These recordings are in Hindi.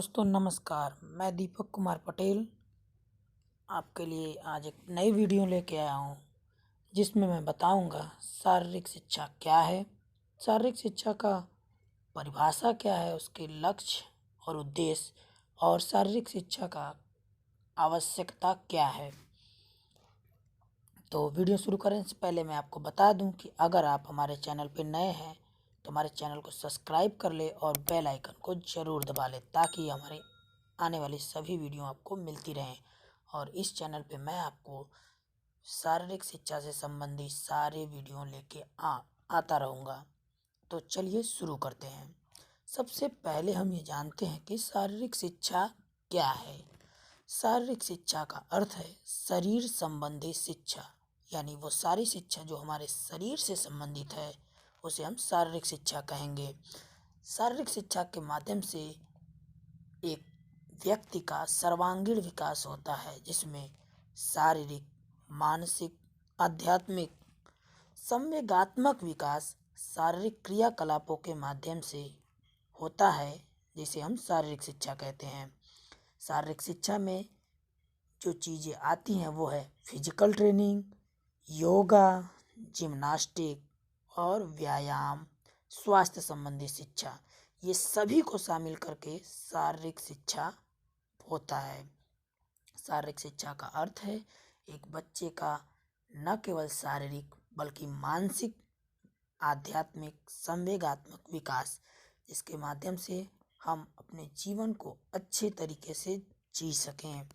दोस्तों नमस्कार। मैं दीपक कुमार पटेल आपके लिए आज एक नई वीडियो लेके आया हूँ जिसमें मैं बताऊंगा शारीरिक शिक्षा क्या है, शारीरिक शिक्षा का परिभाषा क्या है, उसके लक्ष्य और उद्देश्य और शारीरिक शिक्षा का आवश्यकता क्या है। तो वीडियो शुरू करने से पहले मैं आपको बता दूं कि अगर आप हमारे चैनल पर नए हैं तो हमारे चैनल को सब्सक्राइब कर ले और बेल आइकन को ज़रूर दबा ले ताकि हमारे आने वाली सभी वीडियो आपको मिलती रहें। और इस चैनल पे मैं आपको शारीरिक शिक्षा से संबंधित सारे वीडियो लेके आता रहूँगा। तो चलिए शुरू करते हैं। सबसे पहले हम ये जानते हैं कि शारीरिक शिक्षा क्या है। शारीरिक शिक्षा का अर्थ है शरीर संबंधी शिक्षा, यानी वो सारी शिक्षा जो हमारे शरीर से संबंधित है उसे हम शारीरिक शिक्षा कहेंगे। शारीरिक शिक्षा के माध्यम से एक व्यक्ति का सर्वांगीण विकास होता है जिसमें शारीरिक, मानसिक, आध्यात्मिक, संवेगात्मक विकास शारीरिक क्रियाकलापों के माध्यम से होता है जिसे हम शारीरिक शिक्षा कहते हैं। शारीरिक शिक्षा में जो चीज़ें आती हैं वो है फिजिकल ट्रेनिंग, योगा, जिम्नास्टिक और व्यायाम, स्वास्थ्य संबंधी शिक्षा। ये सभी को शामिल करके शारीरिक शिक्षा होता है। शारीरिक शिक्षा का अर्थ है एक बच्चे का न केवल शारीरिक बल्कि मानसिक, आध्यात्मिक, संवेगात्मक विकास, जिसके माध्यम से हम अपने जीवन को अच्छे तरीके से जी सकें।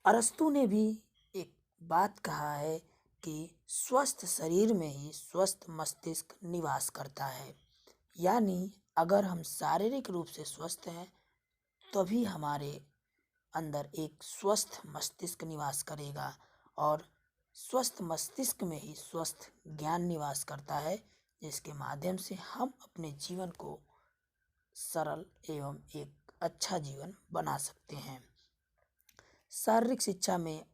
अरस्तु ने भी एक बात कहा है कि स्वस्थ शरीर में ही स्वस्थ मस्तिष्क निवास करता है, यानी अगर हम शारीरिक रूप से स्वस्थ हैं तभी हमारे अंदर एक स्वस्थ मस्तिष्क निवास करेगा और स्वस्थ मस्तिष्क में ही स्वस्थ ज्ञान निवास करता है, जिसके माध्यम से हम अपने जीवन को सरल एवं एक अच्छा जीवन बना सकते हैं। शारीरिक शिक्षा में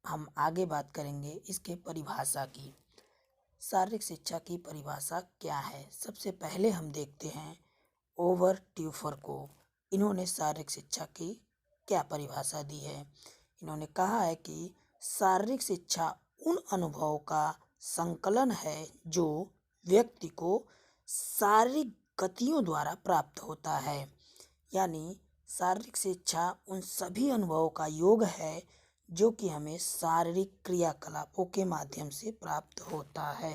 हम आगे बात करेंगे इसके परिभाषा की। शारीरिक शिक्षा की परिभाषा क्या है, सबसे पहले हम देखते हैं ओवर ट्यूफर को। इन्होंने शारीरिक शिक्षा की क्या परिभाषा दी है। इन्होंने कहा है कि शारीरिक शिक्षा उन अनुभवों का संकलन है जो व्यक्ति को शारीरिक गतियों द्वारा प्राप्त होता है, यानी शारीरिक शिक्षा उन सभी अनुभवों का योग है जो कि हमें शारीरिक क्रियाकलापों के माध्यम से प्राप्त होता है।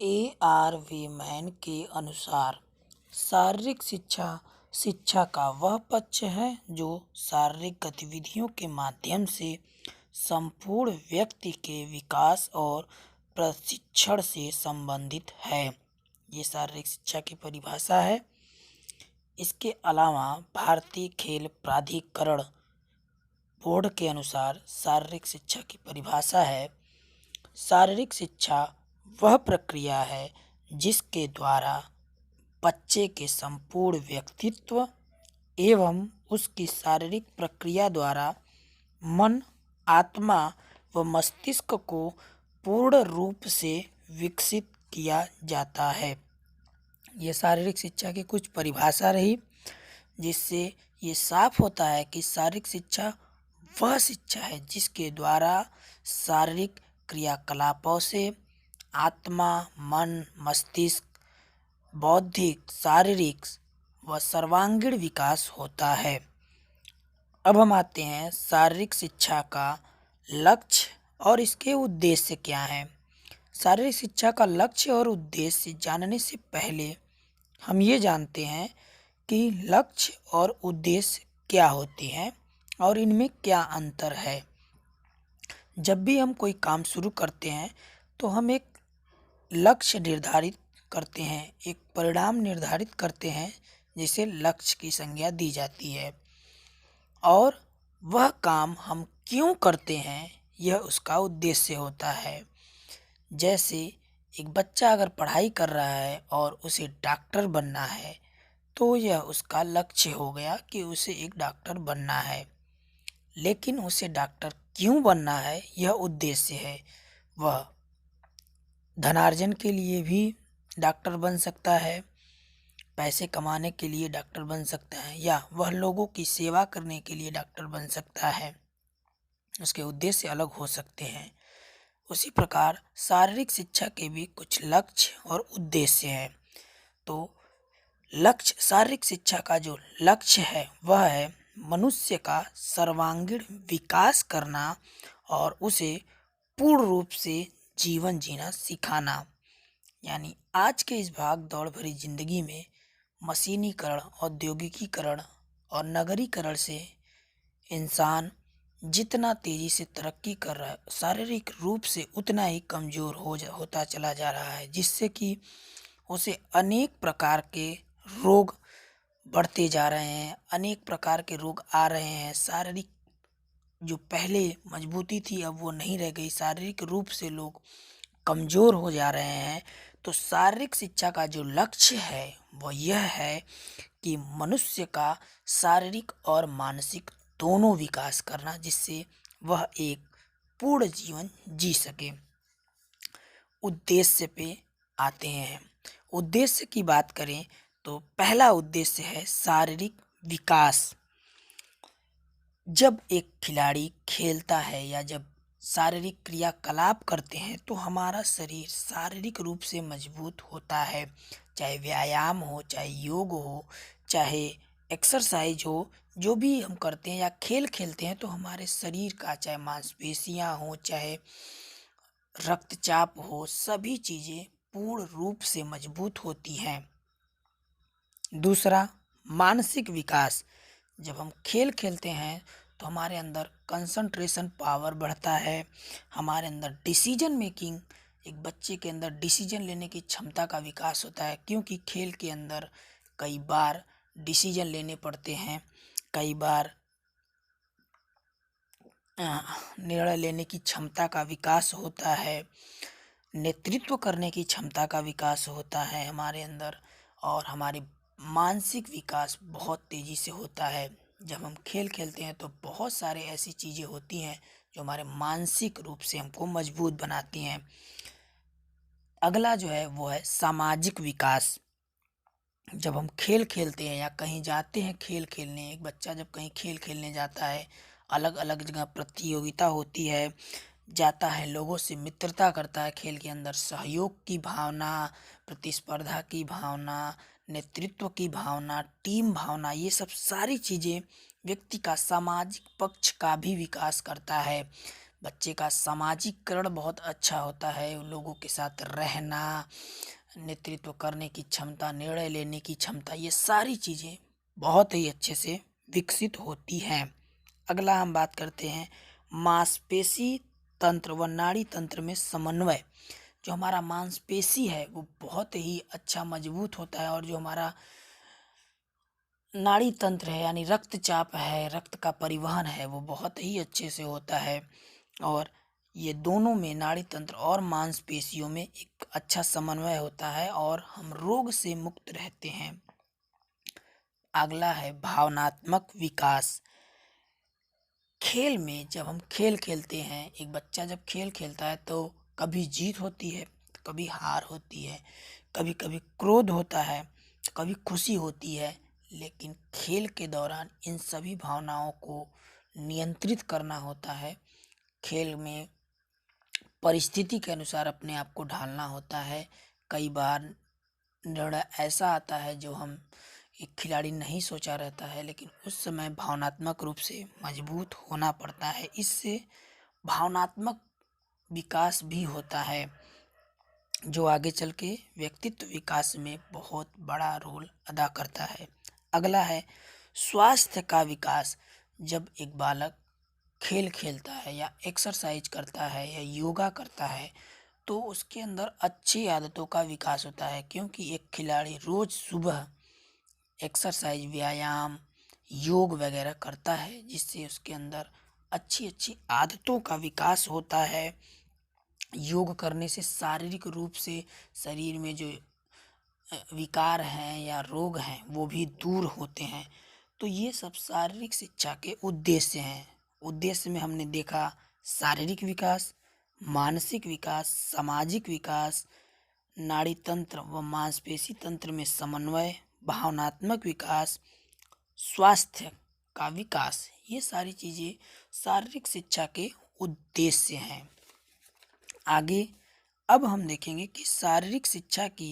AR वीमैन के अनुसार शारीरिक शिक्षा शिक्षा का वह पक्ष है जो शारीरिक गतिविधियों के माध्यम से संपूर्ण व्यक्ति के विकास और प्रशिक्षण से संबंधित है। ये शारीरिक शिक्षा की परिभाषा है। इसके अलावा भारतीय खेल प्राधिकरण बोर्ड के अनुसार शारीरिक शिक्षा की परिभाषा है शारीरिक शिक्षा वह प्रक्रिया है जिसके द्वारा बच्चे के संपूर्ण व्यक्तित्व एवं उसकी शारीरिक प्रक्रिया द्वारा मन, आत्मा व मस्तिष्क को पूर्ण रूप से विकसित किया जाता है। ये शारीरिक शिक्षा की कुछ परिभाषा रही, जिससे ये साफ होता है कि शारीरिक शिक्षा वह शिक्षा है जिसके द्वारा शारीरिक क्रियाकलापों से आत्मा, मन, मस्तिष्क, बौद्धिक, शारीरिक व सर्वांगीण विकास होता है। अब हम आते हैं शारीरिक शिक्षा का लक्ष्य और इसके उद्देश्य क्या हैं। शारीरिक शिक्षा का लक्ष्य और उद्देश्य जानने से पहले हम ये जानते हैं कि लक्ष्य और उद्देश्य क्या होते हैं और इनमें क्या अंतर है। जब भी हम कोई काम शुरू करते हैं तो हम एक लक्ष्य निर्धारित करते हैं, एक परिणाम निर्धारित करते हैं जिसे लक्ष्य की संज्ञा दी जाती है, और वह काम हम क्यों करते हैं यह उसका उद्देश्य होता है। जैसे एक बच्चा अगर पढ़ाई कर रहा है और उसे डॉक्टर बनना है तो यह उसका लक्ष्य हो गया कि उसे एक डॉक्टर बनना है, लेकिन उसे डॉक्टर क्यों बनना है यह उद्देश्य है। वह धनार्जन के लिए भी डॉक्टर बन सकता है, पैसे कमाने के लिए डॉक्टर बन सकता है या वह लोगों की सेवा करने के लिए डॉक्टर बन सकता है, उसके उद्देश्य अलग हो सकते हैं। उसी प्रकार शारीरिक शिक्षा के भी कुछ लक्ष्य और उद्देश्य हैं। तो लक्ष्य, शारीरिक शिक्षा का जो लक्ष्य है वह है मनुष्य का सर्वांगीण विकास करना और उसे पूर्ण रूप से जीवन जीना सिखाना। यानी आज के इस भाग दौड़ भरी जिंदगी में मशीनीकरण, औद्योगिकीकरण और नगरीकरण से इंसान जितना तेजी से तरक्की कर रहा है, शारीरिक रूप से उतना ही कमजोर होता चला जा रहा है, जिससे कि उसे अनेक प्रकार के रोग बढ़ते जा रहे हैं, अनेक प्रकार के रोग आ रहे हैं। शारीरिक जो पहले मजबूती थी अब वो नहीं रह गई, शारीरिक रूप से लोग कमजोर हो जा रहे हैं। तो शारीरिक शिक्षा का जो लक्ष्य है वह यह है कि मनुष्य का शारीरिक और मानसिक दोनों विकास करना, जिससे वह एक पूर्ण जीवन जी सके। उद्देश्य पे आते हैं। उद्देश्य की बात करें तो पहला उद्देश्य है शारीरिक विकास। जब एक खिलाड़ी खेलता है या जब शारीरिक क्रियाकलाप करते हैं तो हमारा शरीर शारीरिक रूप से मजबूत होता है। चाहे व्यायाम हो, चाहे योग हो, चाहे एक्सरसाइज हो, जो भी हम करते हैं या खेल खेलते हैं तो हमारे शरीर का, चाहे मांसपेशियां हो, चाहे रक्तचाप हो, सभी चीज़ें पूर्ण रूप से मजबूत होती हैं। दूसरा, मानसिक विकास। जब हम खेल खेलते हैं तो हमारे अंदर कंसंट्रेशन पावर बढ़ता है, हमारे अंदर डिसीजन मेकिंग, एक बच्चे के अंदर डिसीजन लेने की क्षमता का विकास होता है, क्योंकि खेल के अंदर कई बार डिसीजन लेने पड़ते हैं, कई बार निर्णय लेने की क्षमता का विकास होता है, नेतृत्व करने की क्षमता का विकास होता है हमारे अंदर, और हमारी मानसिक विकास बहुत तेज़ी से होता है। जब हम खेल खेलते हैं तो बहुत सारे ऐसी चीज़ें होती हैं जो हमारे मानसिक रूप से हमको मजबूत बनाती हैं। अगला जो है वो है सामाजिक विकास। जब हम खेल खेलते हैं या कहीं जाते हैं खेल खेलने, एक बच्चा जब कहीं खेल खेलने जाता है, अलग अलग जगह प्रतियोगिता होती है, जाता है, लोगों से मित्रता करता है, खेल के अंदर सहयोग की भावना, प्रतिस्पर्धा की भावना, नेतृत्व की भावना, टीम भावना, ये सब सारी चीज़ें व्यक्ति का सामाजिक पक्ष का भी विकास करता है। बच्चे का सामाजिकरण बहुत अच्छा होता है, लोगों के साथ रहना, नेतृत्व करने की क्षमता, निर्णय लेने की क्षमता, ये सारी चीज़ें बहुत ही अच्छे से विकसित होती हैं। अगला हम बात करते हैं मांसपेशी तंत्र व नाड़ी तंत्र में समन्वय। जो हमारा मांसपेशी है वो बहुत ही अच्छा मजबूत होता है, और जो हमारा नाड़ी तंत्र है यानी रक्तचाप है, रक्त का परिवहन है, वो बहुत ही अच्छे से होता है। और ये दोनों में, नाड़ी तंत्र और मांसपेशियों में एक अच्छा समन्वय होता है और हम रोग से मुक्त रहते हैं। अगला है भावनात्मक विकास। खेल में जब हम खेल खेलते हैं, एक बच्चा जब खेल खेलता है तो कभी जीत होती है तो कभी हार होती है, कभी कभी क्रोध होता है तो कभी खुशी होती है, लेकिन खेल के दौरान इन सभी भावनाओं को नियंत्रित करना होता है। खेल में परिस्थिति के अनुसार अपने आप को ढालना होता है। कई बार निर्णय ऐसा आता है जो हम, एक खिलाड़ी नहीं सोचा रहता है, लेकिन उस समय भावनात्मक रूप से मजबूत होना पड़ता है। इससे भावनात्मक विकास भी होता है जो आगे चल के व्यक्तित्व विकास में बहुत बड़ा रोल अदा करता है। अगला है स्वास्थ्य का विकास। जब एक बालक खेल खेलता है या एक्सरसाइज करता है या योगा करता है तो उसके अंदर अच्छी आदतों का विकास होता है, क्योंकि एक खिलाड़ी रोज सुबह एक्सरसाइज, व्यायाम, योग वगैरह करता है, जिससे उसके अंदर अच्छी अच्छी आदतों का विकास होता है। योग करने से शारीरिक रूप से शरीर में जो विकार हैं या रोग हैं वो भी दूर होते हैं। तो ये सब शारीरिक शिक्षा के उद्देश्य हैं। उद्देश्य में हमने देखा शारीरिक विकास, मानसिक विकास, सामाजिक विकास, नाड़ी तंत्र व मांसपेशी तंत्र में समन्वय, भावनात्मक विकास, स्वास्थ्य का विकास, ये सारी चीज़ें शारीरिक शिक्षा के उद्देश्य हैं। आगे अब हम देखेंगे कि शारीरिक शिक्षा की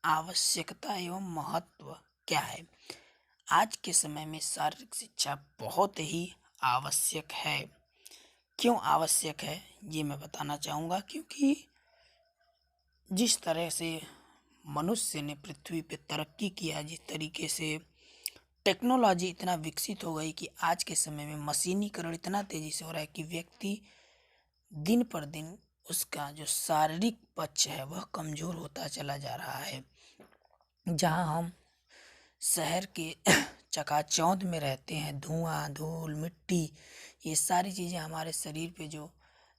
आवश्यकता एवं महत्व क्या है। आज के समय में शारीरिक शिक्षा बहुत ही आवश्यक है। क्यों आवश्यक है ये मैं बताना चाहूँगा, क्योंकि जिस तरह से मनुष्य ने पृथ्वी पे तरक्की किया, जिस तरीके से टेक्नोलॉजी इतना विकसित हो गई कि आज के समय में मशीनीकरण इतना तेजी से हो रहा है कि व्यक्ति दिन पर दिन उसका जो शारीरिक पक्ष है वह कमजोर होता चला जा रहा है। जहाँ हम शहर के चकाचौंध में रहते हैं, धुआं, धूल, मिट्टी, ये सारी चीज़ें हमारे शरीर पे जो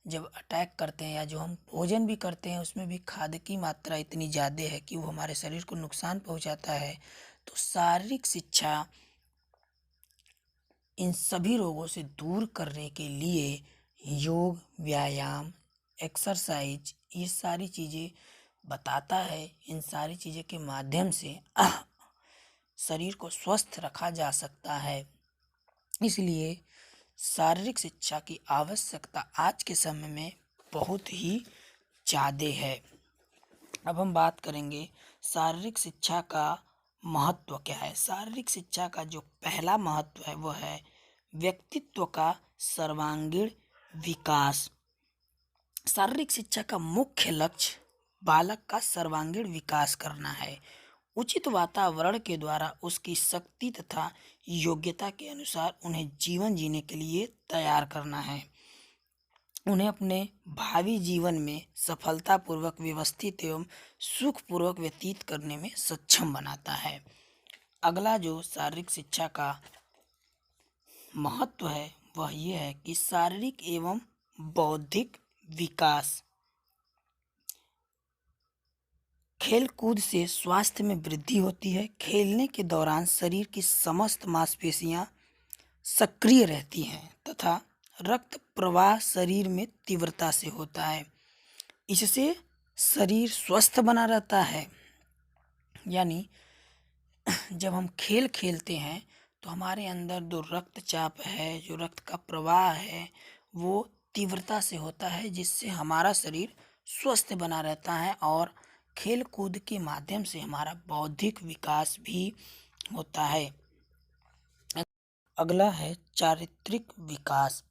जब अटैक करते हैं या जो हम भोजन भी करते हैं उसमें भी खाद की मात्रा इतनी ज़्यादा है कि वो हमारे शरीर को नुकसान पहुंचाता है। तो शारीरिक शिक्षा इन सभी रोगों से दूर करने के लिए योग, व्यायाम, एक्सरसाइज, ये सारी चीज़ें बताता है। इन सारी चीज़ें के माध्यम से शरीर को स्वस्थ रखा जा सकता है। इसलिए शारीरिक शिक्षा की आवश्यकता आज के समय में बहुत ही ज़्यादा है। अब हम बात करेंगे शारीरिक शिक्षा का महत्व क्या है। शारीरिक शिक्षा का जो पहला महत्व है वह है व्यक्तित्व का सर्वांगीण विकास। शारीरिक शिक्षा का मुख्य लक्ष्य बालक का सर्वांगीण विकास करना है। उचित वातावरण के द्वारा उसकी शक्ति तथा योग्यता के अनुसार उन्हें जीवन जीने के लिए तैयार करना है। उन्हें अपने भावी जीवन में सफलतापूर्वक, व्यवस्थित एवं सुखपूर्वक व्यतीत करने में सक्षम बनाता है। अगला जो शारीरिक शिक्षा का महत्व है वह ये है कि शारीरिक एवं बौद्धिक विकास। खेल कूद से स्वास्थ्य में वृद्धि होती है। खेलने के दौरान शरीर की समस्त मांसपेशियां सक्रिय रहती हैं तथा रक्त प्रवाह शरीर में तीव्रता से होता है। इससे शरीर स्वस्थ बना रहता है। यानी जब हम खेल खेलते हैं तो हमारे अंदर जो रक्तचाप है, जो रक्त का प्रवाह है, वो तीव्रता से होता है, जिससे हमारा शरीर स्वस्थ बना रहता है और खेल कूद के माध्यम से हमारा बौद्धिक विकास भी होता है। अगला है चारित्रिक विकास।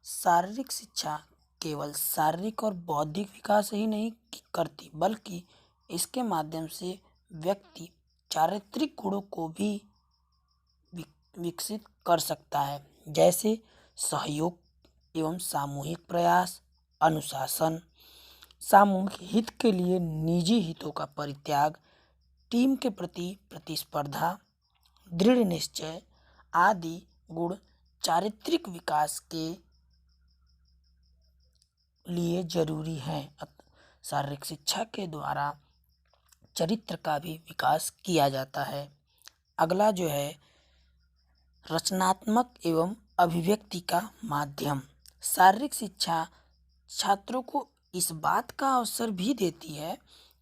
शारीरिक शिक्षा केवल शारीरिक और बौद्धिक विकास ही नहीं करती, बल्कि इसके माध्यम से व्यक्ति चारित्रिक गुणों को भी विकसित कर सकता है, जैसे सहयोग एवं सामूहिक प्रयास, अनुशासन, सामूहिक हित के लिए निजी हितों का परित्याग, टीम के प्रति प्रतिस्पर्धा, दृढ़ निश्चय आदि गुण चारित्रिक विकास के लिए जरूरी हैं। शारीरिक शिक्षा के द्वारा चरित्र का भी विकास किया जाता है। अगला जो है रचनात्मक एवं अभिव्यक्ति का माध्यम। शारीरिक शिक्षा छात्रों को इस बात का अवसर भी देती है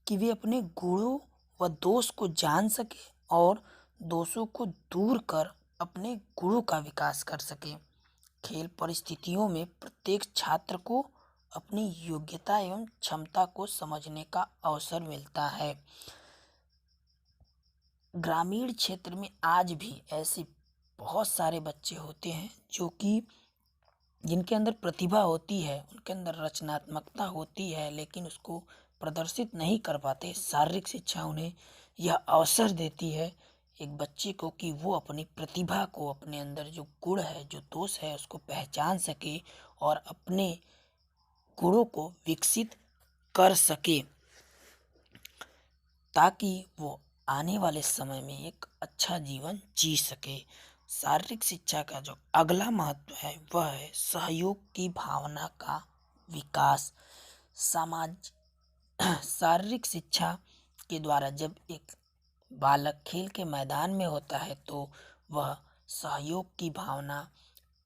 कि वे अपने गुणों व दोष को जान सके और दोषों को दूर कर अपने गुणों का विकास कर सके। खेल परिस्थितियों में प्रत्येक छात्र को अपनी योग्यता एवं क्षमता को समझने का अवसर मिलता है। ग्रामीण क्षेत्र में आज भी ऐसे बहुत सारे बच्चे होते हैं जो कि जिनके अंदर प्रतिभा होती है, उनके अंदर रचनात्मकता होती है, लेकिन उसको प्रदर्शित नहीं कर पाते। शारीरिक शिक्षा उन्हें यह अवसर देती है एक बच्चे को कि वो अपनी प्रतिभा को, अपने अंदर जो गुण है, जो दोष है, उसको पहचान सके और अपने गुणों को विकसित कर सके, ताकि वो आने वाले समय में एक अच्छा जीवन जी सके। शारीरिक शिक्षा का जो अगला महत्व है वह है सहयोग की भावना का विकास। समाज शारीरिक शिक्षा के द्वारा जब एक बालक खेल के मैदान में होता है तो वह सहयोग की भावना,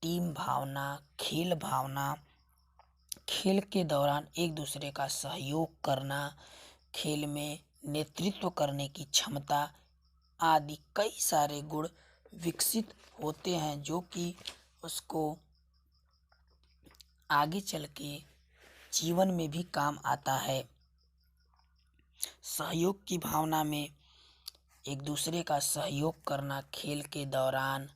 टीम भावना, खेल भावना, खेल के दौरान एक दूसरे का सहयोग करना, खेल में नेतृत्व करने की क्षमता, आदि कई सारे गुण विकसित होते हैं जो कि उसको आगे चल के जीवन में भी काम आता है। सहयोग की भावना में एक दूसरे का सहयोग करना, खेल के दौरान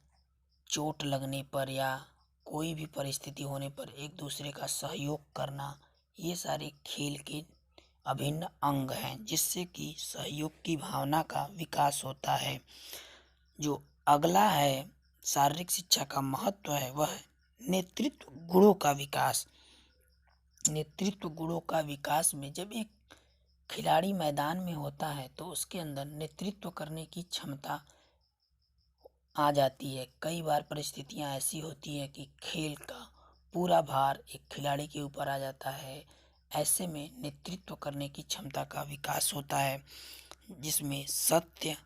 चोट लगने पर या कोई भी परिस्थिति होने पर एक दूसरे का सहयोग करना, ये सारे खेल के अभिन्न अंग हैं जिससे कि सहयोग की भावना का विकास होता है। जो अगला है शारीरिक शिक्षा का महत्व है वह नेतृत्व गुणों का विकास। नेतृत्व गुणों का विकास में जब एक खिलाड़ी मैदान में होता है तो उसके अंदर नेतृत्व करने की क्षमता आ जाती है। कई बार परिस्थितियां ऐसी होती हैं कि खेल का पूरा भार एक खिलाड़ी के ऊपर आ जाता है। ऐसे में नेतृत्व करने की क्षमता का विकास होता है जिसमें सत्य,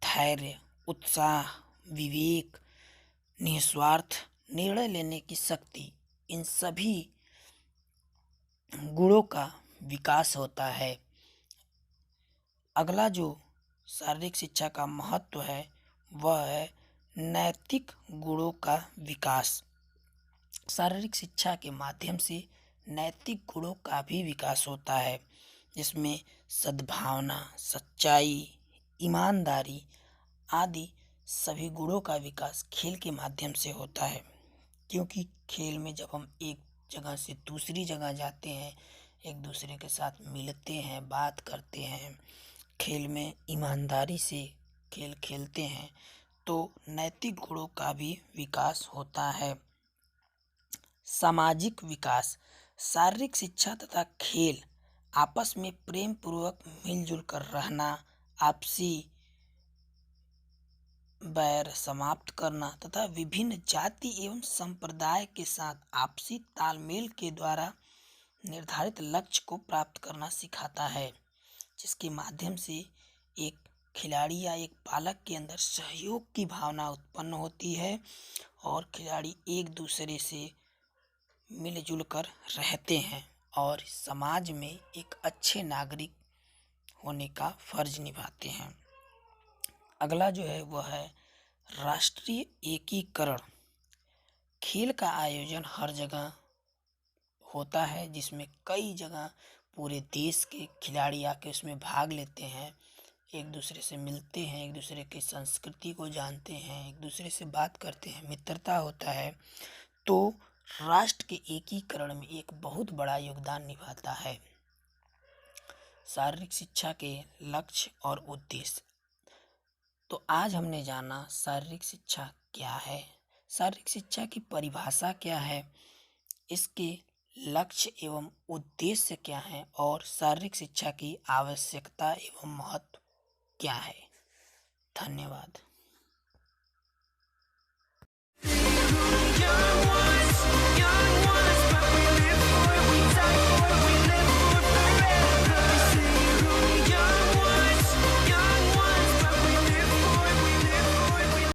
धैर्य, उत्साह, विवेक, निस्वार्थ निर्णय लेने की शक्ति, इन सभी गुणों का विकास होता है। अगला जो शारीरिक शिक्षा का महत्व है वह है नैतिक गुणों का विकास। शारीरिक शिक्षा के माध्यम से नैतिक गुणों का भी विकास होता है जिसमें सद्भावना, सच्चाई, ईमानदारी आदि सभी गुणों का विकास खेल के माध्यम से होता है। क्योंकि खेल में जब हम एक जगह से दूसरी जगह जाते हैं, एक दूसरे के साथ मिलते हैं, बात करते हैं, खेल में ईमानदारी से खेल खेलते हैं तो नैतिक गुणों का भी विकास होता है। सामाजिक विकास। शारीरिक शिक्षा तथा खेल आपस में प्रेम पूर्वक मिलजुल कर रहना, आपसी बैर समाप्त करना तथा विभिन्न जाति एवं संप्रदाय के साथ आपसी तालमेल के द्वारा निर्धारित लक्ष्य को प्राप्त करना सिखाता है, जिसके माध्यम से एक खिलाड़ी या एक बालक के अंदर सहयोग की भावना उत्पन्न होती है और खिलाड़ी एक दूसरे से मिलजुल कर रहते हैं और समाज में एक अच्छे नागरिक होने का फर्ज निभाते हैं। अगला जो है वह है राष्ट्रीय एकीकरण। खेल का आयोजन हर जगह होता है जिसमें कई जगह पूरे देश के खिलाड़ी आके उसमें भाग लेते हैं, एक दूसरे से मिलते हैं, एक दूसरे की संस्कृति को जानते हैं, एक दूसरे से बात करते हैं, मित्रता होता है। तो राष्ट्र के एकीकरण में एक बहुत बड़ा योगदान निभाता है। शारीरिक शिक्षा के लक्ष्य और उद्देश्य। तो आज हमने जाना शारीरिक शिक्षा क्या है, शारीरिक शिक्षा की परिभाषा क्या है, इसके लक्ष्य एवं उद्देश्य क्या है और शारीरिक शिक्षा की आवश्यकता एवं महत्व क्या है। धन्यवाद।